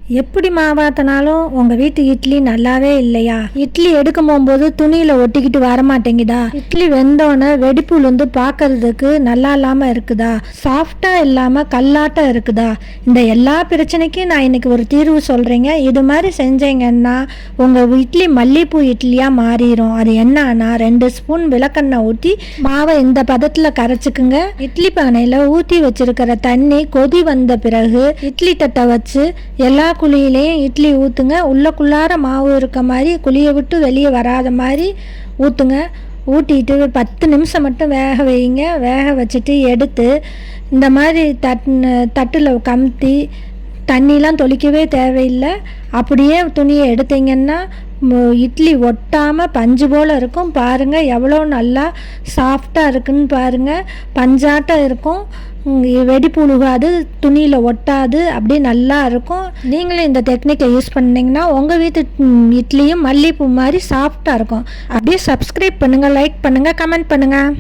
எப்படி மாவாத்தினாலும் உங்கள் வீட்டு இட்லி நல்லாவே இல்லையா? இட்லி எடுக்கும் போகும்போது துணியில் ஒட்டிக்கிட்டு வரமாட்டேங்குதா? இட்லி வெந்தோன்னே வெடிப்புள் வந்து பார்க்கறதுக்கு நல்லா இல்லாமல் இருக்குதா? சாஃப்டாக இல்லாமல் கல்லாட்டம் இருக்குதா? இந்த எல்லா பிரச்சனைக்கும் நான் இன்னைக்கு ஒரு தீர்வு சொல்கிறேங்க. இது மாதிரி செஞ்சீங்கன்னா உங்கள் இட்லி மல்லிகைப்பூ இட்லியாக மாறிடும். அது என்னன்னா 2 ஸ்பூன் விளக்கெண்ணெய் ஊற்றி மாவை இந்த பதத்தில் கரைச்சிக்குங்க. இட்லி பானையில் ஊற்றி வச்சிருக்கிற தண்ணி கொதி வந்த பிறகு இட்லி தட்டை வச்சு எல்லா குழியிலையும் இட்லி ஊற்றுங்க. உள்ளக்குள்ளார மாவு இருக்க மாதிரி குழியை விட்டு வெளியே வராத மாதிரி ஊற்றுங்க. ஊற்றிட்டு 10 நிமிஷம் மட்டும் வேக வைங்க. வேக வச்சுட்டு எடுத்து இந்த மாதிரி தட்டில் கமுத்தி தண்ணிலாம் தொளிக்கவே தேவையில்லை. அப்படியே துணியை எடுத்தீங்கன்னா இட்லி ஒட்டாமல் பஞ்சு போல் இருக்கும். பாருங்கள் எவ்வளோ நல்லா சாஃப்டாக இருக்குன்னு பாருங்கள். பஞ்சாட்டம் இருக்கும், வெடிப்புழுகாது, துணியில் ஒட்டாது, அப்படியே நல்லா இருக்கும். நீங்களும் இந்த டெக்னிக்கை யூஸ் பண்ணிங்கன்னா உங்கள் வீட்டு இட்லியும் மல்லிகைப்பூ மாதிரி சாஃப்டாக இருக்கும். அப்படியே சப்ஸ்கிரைப் பண்ணுங்கள், லைக் பண்ணுங்கள், கமெண்ட் பண்ணுங்கள்.